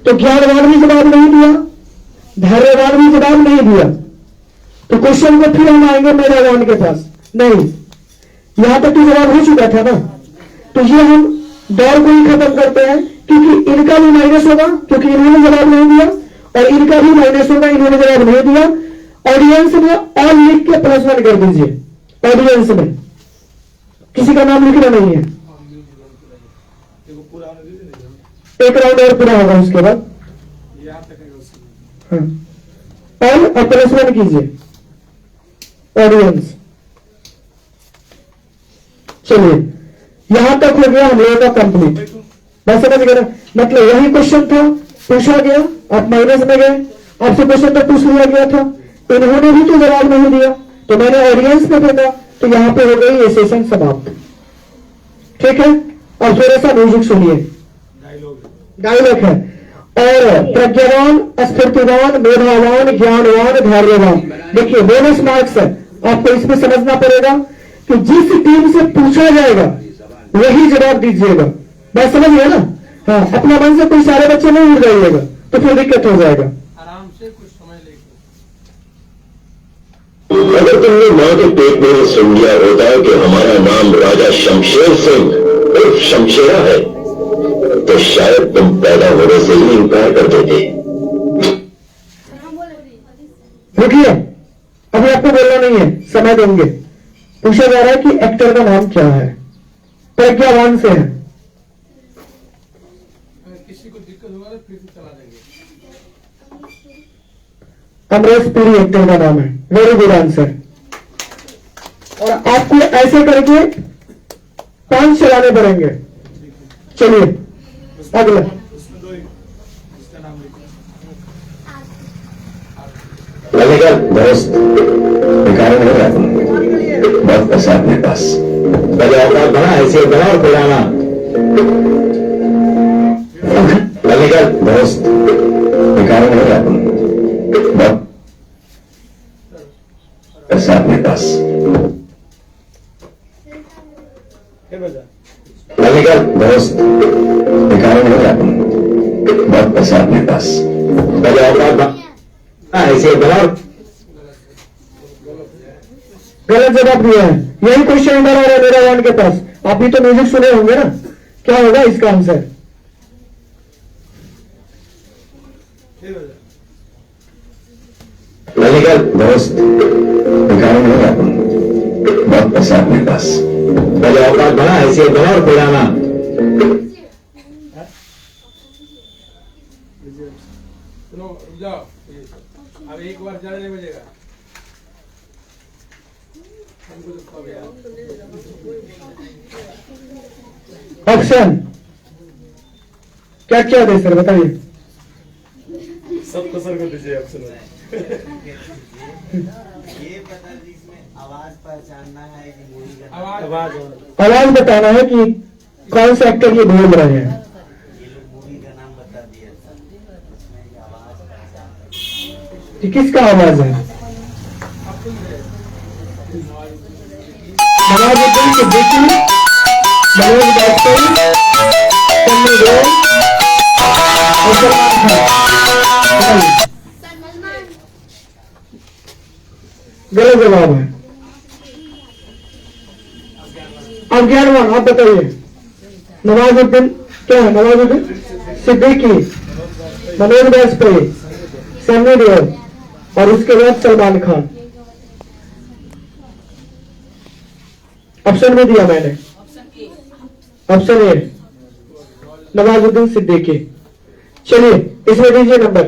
तो ज्ञानवान भी जवाब नहीं दिया, धैर्यवान भी जवाब नहीं दिया, तो क्वेश्चन को फिर हम आएंगे मेधावान के पास। नहीं, यहां तक तो जवाब हो चुका था ना, तो ये हम दौर को ही खत्म करते हैं, क्योंकि इनका भी माइनस होगा क्योंकि इन्होंने जवाब नहीं दिया, और इनका भी माइनस होगा, इन्होंने जवाब नहीं दिया। ऑडियंस में ऑल लिख के +1 कर दीजिए। ऑडियंस में किसी का नाम लिखना नहीं है। एक राउंड और पूरा होगा उसके बाद। हाँ, ऑल और +1 कीजिए ऑडियंस। चलिए यहां तक हो गया हम लोगों का कंप्लीट। मैं समझ गया, मतलब यही क्वेश्चन था, पूछा गया, आप माइनस में गए, आपसे क्वेश्चन तो पूछ लिया गया था, इन्होंने भी तो जवाब नहीं दिया, तो मैंने ऑडियंस में फेंका, तो यहां पे हो गई ये सेशन समाप्त। ठीक है, और थोड़ा सा म्यूजिक सुनिए, डायलॉग है। और प्रज्ञावान, स्फूर्तिवान, मेधावान, ज्ञानवान, धैर्यवान। देखिए बोनस मार्क्स है, आपको इसमें समझना पड़ेगा कि जिस टीम से पूछा जाएगा वही जवाब दीजिएगा। बात समझ गया ना? हाँ, अपना मन से कोई सारे बच्चे नहीं उड़ जाइएगा, तो फिर दिक्कत हो जाएगा। आराम से कुछ समय लेके। अगर तुमने मां के पेट में सुन लिया होता कि हमारा नाम राजा शमशेर सिंह उर्फ शमशेरा है, तो शायद तुम पैदा होने से ही इनकार कर देते। रुकिए, अभी आपको बोलना नहीं है, समय देंगे। पूछा जा रहा है कि एक्टर का नाम क्या है? प्रज्ञावान से है। किसी को दिक्कत होगा तो फिर से चला देंगे। अमरेश पुरी एक्टर का नाम है। Very good answer. और आपको ऐसे करके 5 चलाने पड़ेंगे। चलिए अगला। लगेगा दोस्त, बेकार नहीं रहा तुम, बहुत पैसा अपने पास, पहले औकात बना, ऐसे बना और बुलाना। लगेगा दोस्त, बेकार नहीं रहा तुम, बहुत पैसा अपने पास, लगेगा दोस्त, बेकार नहीं रहा तुम, बहुत पैसा अपने पास, पहले औकात बना, ऐसे बना। गलत जवाब दिया है। यही क्वेश्चन इधर आ रहा है मेरा वन के पास। आप भी तो म्यूजिक सुने होंगे ना, क्या होगा इसका आंसर? लगेगा दोस्त, बेकार नहीं रहा तुम, बहुत पैसा अपने पास, पहले औकात बना, ऐसे बना और बुलाना। सुनो, रुक जाओ, अब एक बार ज्यादा नहीं बजेगा। हमको तो खा गया। ऑप्शन क्या क्या दे सर, बताइए। सबको सर को दीजिए ऑप्शन। आवाज पहचानना है कि मूवी का आवाज आवाज बताना है कि कौन सा एक्टर ये बोल रहे हैं। ये लोग मूवी का नाम बता दिया था, उसमें ये आवाज पहचान। कि किसका आवाज है? नवाजुद्दीन सिद्दीकी, मनोज वाजपेयी, सन्नी देओल और सलमान खान। गलत जवाब है। अज्ञानवान, आप बताइए। नवाजुद्दीन क्या है? नवाजुद्दीन सिद्दीकी, मनोज वाजपेयी, सन्नी देओल और उसके बाद सलमान खान। ऑप्शन में दिया मैंने, ऑप्शन ए नवाजुद्दीन सिद्दीकी। चलिए इसमें दीजिए नंबर।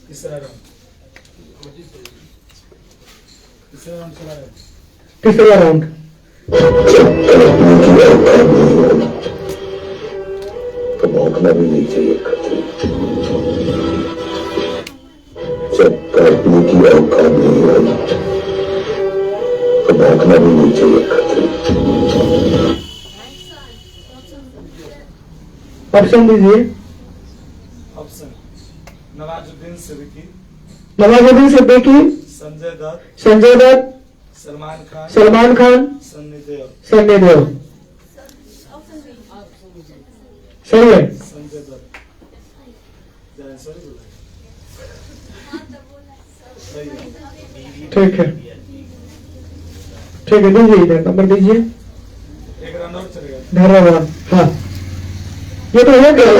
तीसरा राउंड चला रहे हैं। तीसरा राउंड। तो भौंकना भी नहीं चाहिए खतरी, जब काटने की औकात नहीं होगी तो भौंकना भी नहीं चाहिए खतरी। ऑप्शन दीजिए। ऑप्शन नवाजुद्दीन सिद्दीकी, नवाजुद्दीन सिद्दीकी, संजय दत्त, संजय दत्त, सलमान खान, सलमान खान, सन्नी देओल। सन्नी देओल। सही है। संजय दत्त सॉरी बोला सही है। ठीक है, ठीक है, दीजिए इधर नंबर दीजिए। एक राउंड और चलेगा। धन्यवाद। हाँ ये तो हो गया।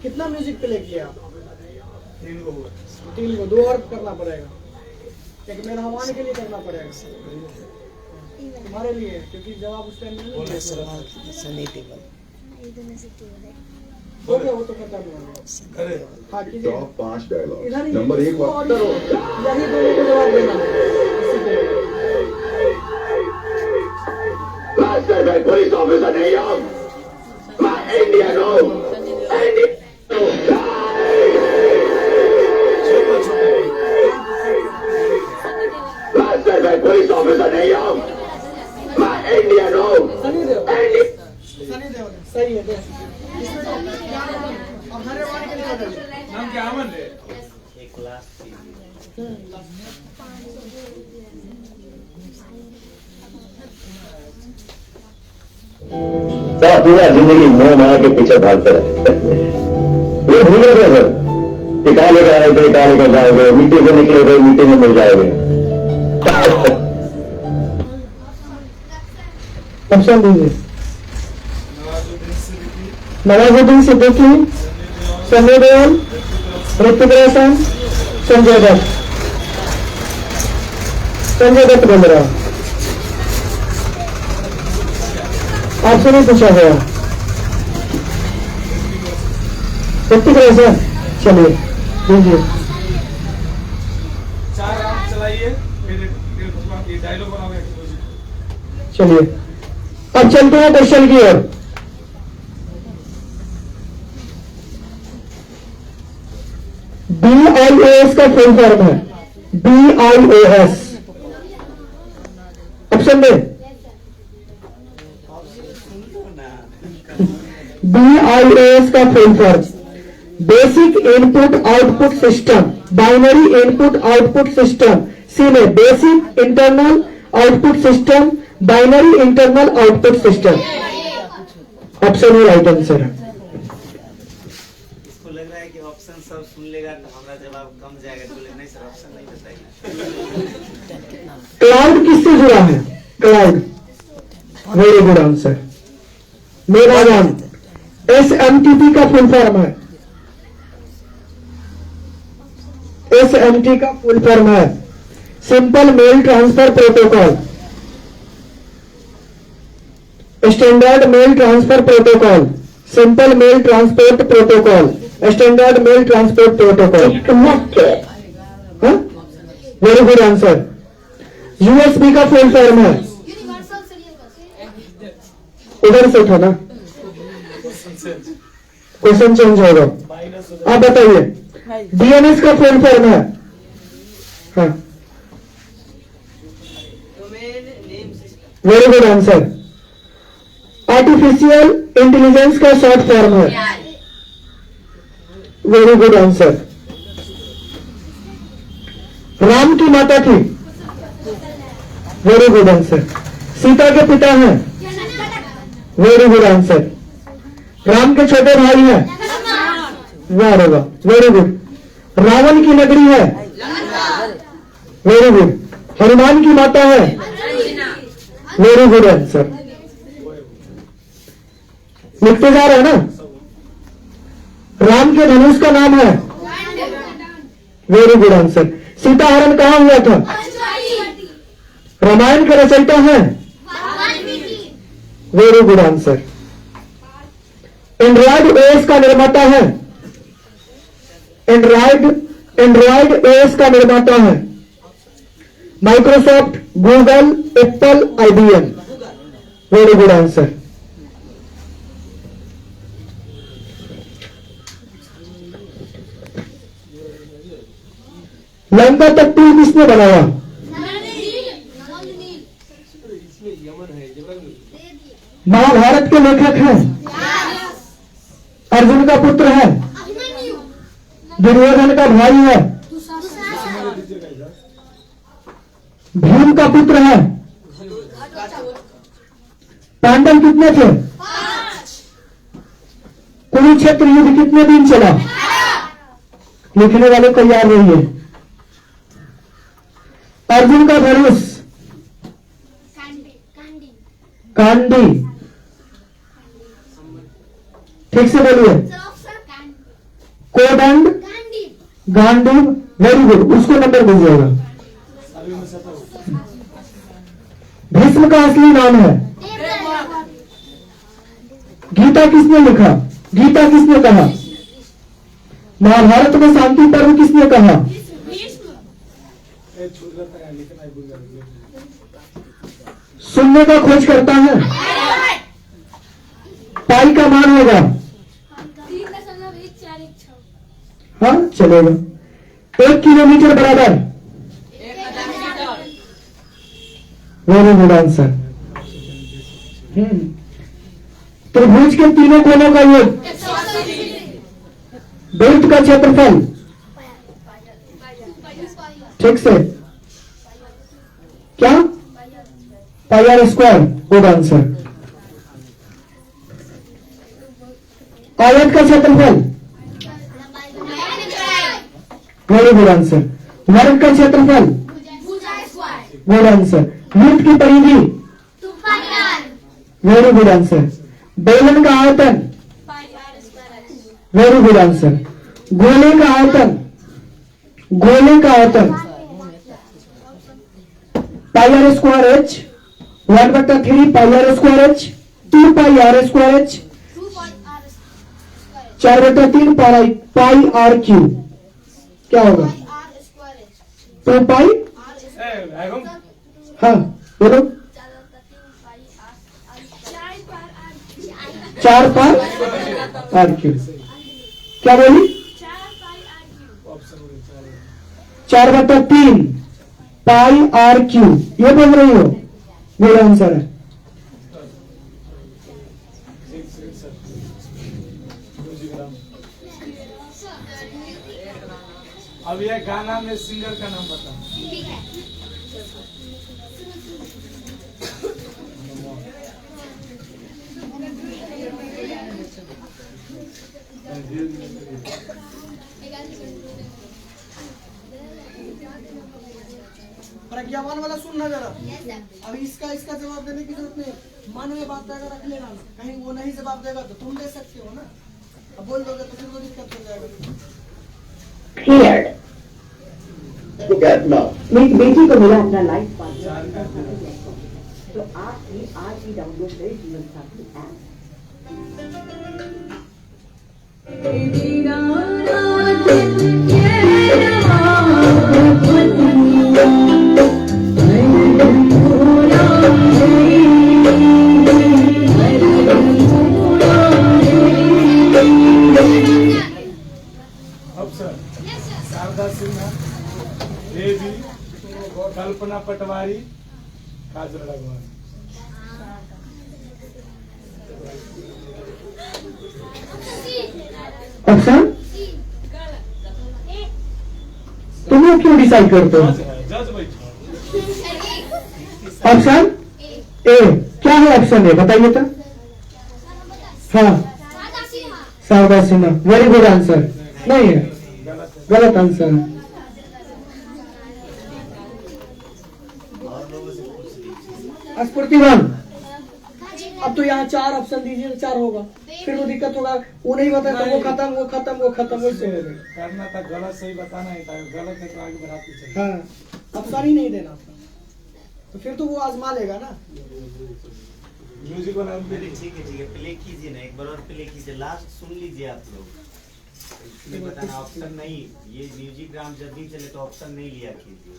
कितना म्यूजिक प्ले किया आप? 3 को हुआ। 3 को 2 और करना पड़ेगा, एक मेरा हवान के लिए करना पड़ेगा तुम्हारे लिए, क्योंकि जवाब उस टाइम नहीं बोले सर। हो गया, वो तो खत्म हो गया। अरे हाँ कीजिए। Top 5 dialogue. इधर ही नंबर 1 और यही दोनों को जवाब देना है। इसी पे मास्टर मैं पुलिस ऑफिसर नहीं हूँ, मैं इंडियन हूँ। मास्टर मैं पुलिस ऑफिसर नहीं हूँ, मैं इंडियन हूँ। सनी देओल, सनी देओल सही है। इसमें तो अब हर वाले के लिए कर दो। नाम क्या अमन है? एक लास्ट थी। क्या पूरा जिंदगी मोह माया के पीछे भागते रहे। ये भूल गए सर कि कहाँ लेकर आए थे, कहाँ लेकर जाओगे, मिट्टी से निकले थे, मिट्टी में मिल जाओगे। ऑप्शन दीजिए। नवाजुद्दीन सिद्दीकी, नवाजुद्दीन सिद्दीकी, सन्नी देओल, ऋतिक रोशन, संजय दत्त। संजय दत्त बोल रहा हूं। आपसे नहीं पूछा गया। ऋतिक रोशन। चलिए दीजिए। 4 राउंड चलाइए, फिर उसके बाद ये डायलॉग बनाओगे। चलिए अब चलते हैं क्वेश्चन की ओर। BIOS का फुल फॉर्म है BIOS। ऑप्शन दे। BIOS का full form basic input output system, binary input output system. C में basic internal output system, binary internal output system. Option में राइट आंसर है। इसको लग रहा है कि ऑप्शन सब सुन लेगा तो हमारा जवाब कम जाएगा, तो बोले नहीं सर ऑप्शन नहीं बताएगा। क्लाउड किससे जुड़ा है? क्लाउड। Very good answer. मेरा नाम SMTP का फुल फॉर्म है। SMT का फुल फॉर्म है simple mail transfer protocol, standard mail transfer protocol, simple mail transport protocol, standard mail transport protocol. Very good answer. USB का फुल फॉर्म है, universal serial bus. उधर से था ना, चेंज क्वेश्चन चेंज होगा। Minus आप बताइए डीएनएस का फुल फॉर्म है। हाँ, very good answer. Artificial intelligence का शॉर्ट फॉर्म है। Very good answer. राम की माता थी। Very good answer. सीता के पिता हैं। Very good answer. राम के छोटे भाई हैं। वाह रे वाह, वेरी गुड। रावण की नगरी है। Very good. हनुमान की माता है। Very good answer. लिखते जा रहे हैं ना। राम के धनुष का नाम है। Very good answer. सीता हरण कहां हुआ था? रामायण के रचयिता हैं। Very good answer. Android OS का निर्माता है। एंड्रॉइड ओएस का निर्माता है Microsoft, Google, Apple, IBM. Very good answer. Lanka तक पुल किसने बनाया? इसमें यमन है जबरन महाभारत के लेखक हैं। अर्जुन का पुत्र है। दुर्योधन का भाई है। भीम का पुत्र है। पांडव कितने थे? कुरुक्षेत्र युद्ध कितने दिन चला? लिखने वाले तैयार रहिए। अर्जुन का धनुष कांडी। ठीक से बोलिए। कोदंड, गांडीव। वेरी गुड, उसको नंबर मिल जाएगा। भीष्म का असली नाम है। गीता किसने लिखा? गीता किसने कहा? महाभारत में शांति पर्व किसने कहा? शून्य का खोज करता है। पाई का मान होगा। हाँ चलेगा। 1 किलोमीटर बराबर। Very good answer. त्रिभुज के तीनों कोनों का योग। वृत्त का क्षेत्रफल। ठीक से क्या? Pi r square. Good answer. आयत का क्षेत्रफल। Very good answer. वर्ग का क्षेत्रफल। Good answer. वृत्त की परिधि। Very good answer. बेलन का आयतन। Very good answer. गोले का आयतन। गोले का आयतन। Pi r square H 1/3 pi r square H 2 pi r square H 4/3 pi r cube. क्या होगा? 2 पाई। हाँ बोलो। 4 पाई आर क्यू। क्या बोली? 4/3 पाई आर क्यू। ये बोल रही हो? मेरा आंसर है। अब यह गाना में सिंगर का नाम बता। प्रज्ञावान वाला सुनना जरा। अभी इसका जवाब देने की जरूरत नहीं। मन में बात अगर रख लेना, कहीं वो नहीं जवाब देगा तो तुम दे सकते हो ना। अब बोल दोगे तो फिर वो दिक्कत हो जाएगा। Cleared. Look at now. मेरी बेटी को मिला अपना लाइफ पार्टनर, तो आप भी आज ही डाउनलोड करें जीवन साथी ऐप। कल्पना पटवारी, काजल राघवन। ऑप्शन तुम लोग क्यों डिसाइड करते हो? जज भाई ऑप्शन ए, क्या है ऑप्शन ए, बताइए तो। हाँ, Sharda Sinha, very good answer. नहीं है, गलत आंसर। स्फूर्तिवान, अब तो यहाँ 4 ऑप्शन दीजिए तो 4 होगा, फिर वो दिक्कत होगा। वो नहीं बताया तो वो खत्म, वो खत्म, वो खत्म, वैसे हो गए। करना था गलत, सही बताना ही था, गलत है तो आगे बढ़ाते चले। हाँ, ऑप्शन ही नहीं देना था, तो फिर तो वो आजमा लेगा ना। म्यूजिक वाला ठीक है, प्ले कीजिए ना, एक बार और प्ले कीजिए, लास्ट सुन लीजिए आप लोग। इसलिए बताना ऑप्शन नहीं, ये म्यूजिक ग्राम जब भी चले तो ऑप्शन नहीं लिया कीजिए।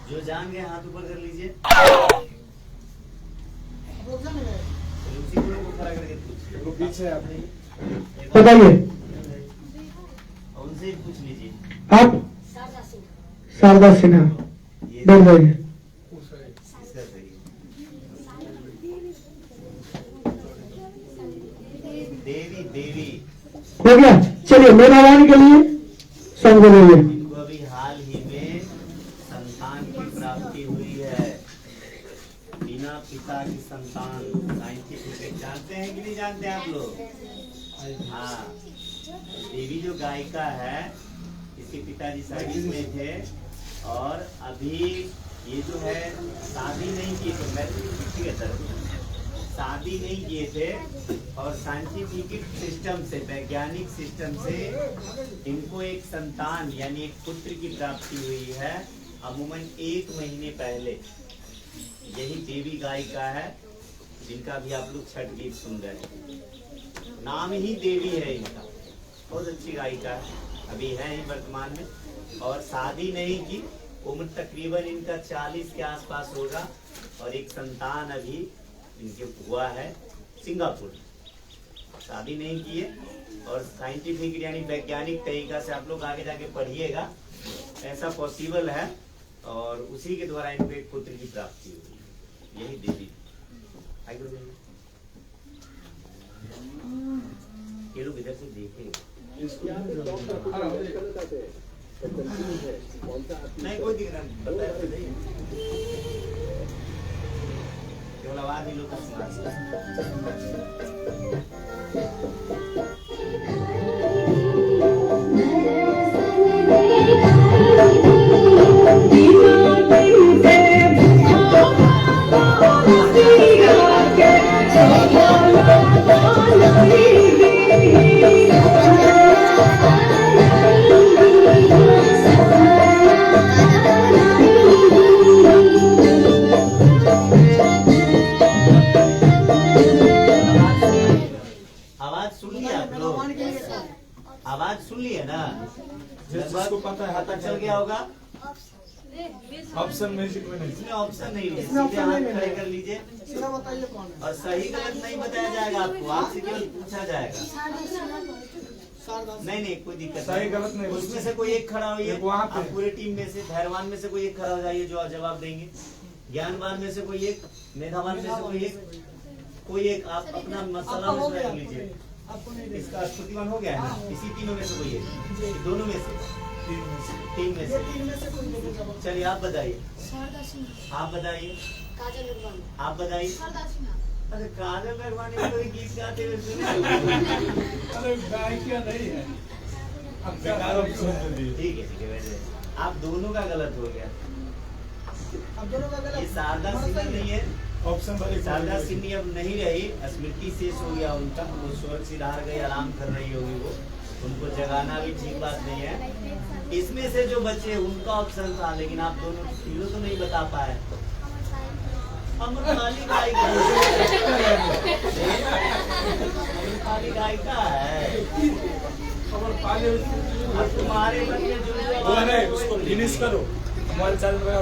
जो जान गए हाथ ऊपर कर लीजिए, उसी को खड़ा करके पूछिए। वो पीछे आपने बताइए, उनसे ही पूछ लीजिए। आप शारदा सिन्हा, बैठ जाइए। इसका सही है। देवी देवी हो गया, चलिए मेरा रानी के लिए सॉन्ग बोलिए। इनको अभी हाल ही में संतान की प्राप्ति हुई है, बिना पिता की संतान। साइंटिफिक जानते हैं कि नहीं जानते आप लोग? हाँ, देवी जो गायिका है, इसके पिताजी सर्विस में थे और अभी ये जो है शादी नहीं की, तो मैं शादी नहीं किए थे और साइंटिफिक सिस्टम से, वैज्ञानिक सिस्टम से इनको एक संतान यानी एक पुत्र की प्राप्ति हुई है अमूमन 1 महीने पहले। यही देवी गायिका है जिनका भी आप लोग छठ गीत सुन रहे, नाम ही देवी है इनका। बहुत अच्छी गायिका है, अभी है ही वर्तमान में, और शादी नहीं की। उम्र तकरीबन इनका 40 के आसपास होगा और एक संतान अभी इनके हुआ है सिंगापुर। शादी नहीं की है और साइंटिफिक यानी वैज्ञानिक तरीका से आप लोग आगे जाके पढ़िएगा, ऐसा पॉसिबल है और उसी के द्वारा इनको एक पुत्र की प्राप्ति हुई। यही देवी। ये लोग इधर से देखें, नहीं कोई दिख रहा नहीं, केवल आवाज ही लोग का आवाज सुन लिए ना? जिसको पता है पता चल गया होगा। ऑप्शन म्यूजिक में नहीं, इसमें ऑप्शन नहीं है, सीधे हाथ खड़े कर लीजिए सीधा बताइए कौन है। और सही गलत नहीं बताया जाएगा आपको, आपसे केवल पूछा जाएगा। नहीं नहीं कोई दिक्कत सही गलत नहीं, उसमें से कोई एक खड़ा होइए, वहाँ पे आप पूरे टीम में से धैर्यवान में से कोई एक खड़ा हो जाइए जो जवाब देंगे, ज्ञानवान में से कोई एक, मेधावान में से कोई एक आप अपना मसला में कर लीजिए। इसका स्फूर्तिवान हो गया है ना? इसी तीनों में से कोई एक, दोनों में से, तीन में से। चलिए आप बताइए, आप बताइए, आप बताइए, अच्छा काजल रखवानी कोई गीत गाते हुए सुने? अरे गायिका नहीं है। अब ठीक है वैसे आप दोनों का गलत हो गया। अब दोनों का ये गलत शारदा सिन्हा नहीं है, ऑप्शन वाली शारदा सिन्हा अब नहीं रही, स्मृति शेष हो गया उनका, वो स्वर्ग सिधार गई, आराम कर रही होगी वो, उनको जगाना भी ठीक बात नहीं है। इसमें से जो बचे उनका ऑप्शन था, लेकिन आप दोनों तीनों तो नहीं बता पाए। अमृतपाली गायिका अमृतपाली गायिका है। अब तुम्हारे बच्चे जो उसको फिनिश करो, मोबाइल चल रहा है।